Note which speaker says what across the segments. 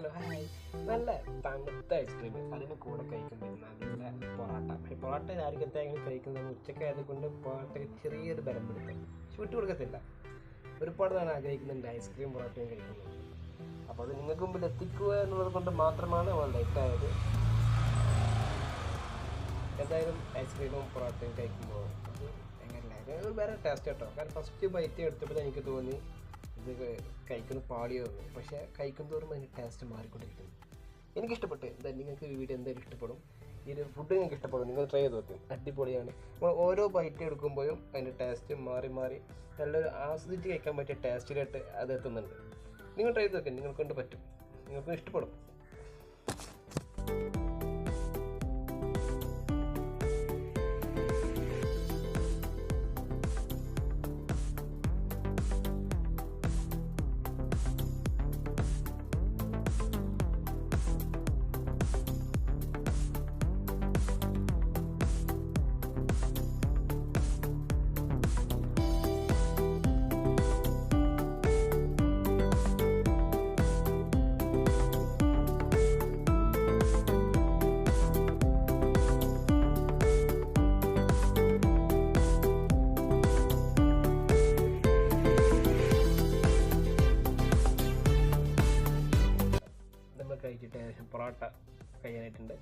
Speaker 1: Hello hi. നല്ല തണുത്ത ice cream അതിന് കൂടെ കഴിക്കുമ്പോൾ നല്ല പൊറോട്ട. പൊറോട്ട രാവിലത്തെ അങ്ങനെ കഴിക്കുന്നത് ഉച്ചയ്ക്ക് ആയതുകൊണ്ട് പൊറോട്ടയ്ക്ക് ചെറിയൊരു ബലം പിടിക്കും, പക്ഷെ വിട്ടു കൊടുക്കത്തില്ല. ഒരുപാട് നാൾ ആഗ്രഹിക്കുന്നുണ്ട് ഐസ്ക്രീം പൊറോട്ടയും കഴിക്കുന്നത്. അപ്പോൾ അത് നിങ്ങൾക്ക് മുമ്പിൽ എത്തിക്കുക എന്നുള്ളത് കൊണ്ട് മാത്രമാണ് അവൾ ലേറ്റായത്. എന്തായാലും ഐസ്ക്രീമും പൊറോട്ടയും കഴിക്കുമ്പോൾ അത് എങ്ങനെയല്ല വേറെ ടേസ്റ്റ് കേട്ടോ. കാരണം ഫസ്റ്റ് ബൈറ്റ് എടുത്തപ്പോൾ എനിക്ക് തോന്നി ഇത് കഴിക്കുന്ന പാളിയോ തോന്നി, പക്ഷേ കഴിക്കും തോറും അതിൻ്റെ ടേസ്റ്റ് മാറിക്കൊണ്ടിരിക്കുന്നു. എനിക്കിഷ്ടപ്പെട്ട്. എന്തായാലും നിങ്ങൾക്ക് ഈ വീഡിയോ എന്തായാലും ഇഷ്ടപ്പെടും. ഈ ഒരു ഫുഡ് നിങ്ങൾക്ക് ഇഷ്ടപ്പെടും, നിങ്ങൾ ട്രൈ ചെയ്ത് നോക്കും, അടിപൊളിയാണ്. നമ്മൾ ഓരോ ബൈറ്റ് എടുക്കുമ്പോഴും അതിൻ്റെ ടേസ്റ്റ് മാറി മാറി നല്ലൊരു ആസ്വദിച്ച് കഴിക്കാൻ പറ്റിയ ടേസ്റ്റിലായിട്ട് അത് എത്തുന്നുണ്ട്. നിങ്ങൾ ട്രൈ ചെയ്ത് നോക്കും, നിങ്ങൾക്കൊണ്ട് പറ്റും, നിങ്ങൾക്കും ഇഷ്ടപ്പെടും. കഴിച്ചിട്ട് പൊറോട്ട കഴിയാനായിട്ടുണ്ട്.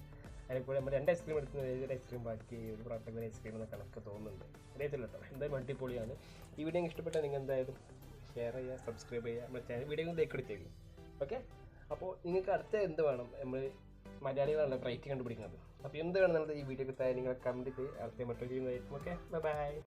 Speaker 1: അതിനെക്കൂടെ നമ്മൾ 2 ഐസ്ക്രീം എടുക്കുന്നത്, ഏതൊരു ഐസ്ക്രീം ബാക്കി ഒരു പൊറോട്ട ഒരു ഐസ്ക്രീം എന്ന കണക്ക് തോന്നുന്നുണ്ട്. അറിയത്തില്ല കേട്ടോ. എന്തായാലും അടിപൊളിയാണ്. ഈ വീഡിയോ ഇഷ്ടപ്പെട്ടാൽ നിങ്ങൾ എന്തായാലും ഷെയർ ചെയ്യുക, സബ്സ്ക്രൈബ് ചെയ്യുക, നമ്മുടെ ചാനൽ വീഡിയോ ലൈക്ക് എടുത്തേക്കും. ഓക്കെ. അപ്പോൾ നിങ്ങൾക്ക് അടുത്ത എന്ത് വേണം, നമ്മൾ മലയാളികളാണല്ലോ റൈറ്റ് കണ്ടുപിടിക്കുന്നത്. അപ്പോൾ എന്ത് വേണം എന്നുള്ളത് ഈ വീഡിയോക്ക് താഴെ നിങ്ങൾ കമൻറ്റ് ചെയ്ത് അടുത്ത മറ്റൊരു ചെയ്യുന്നതായിരിക്കും. Okay, by.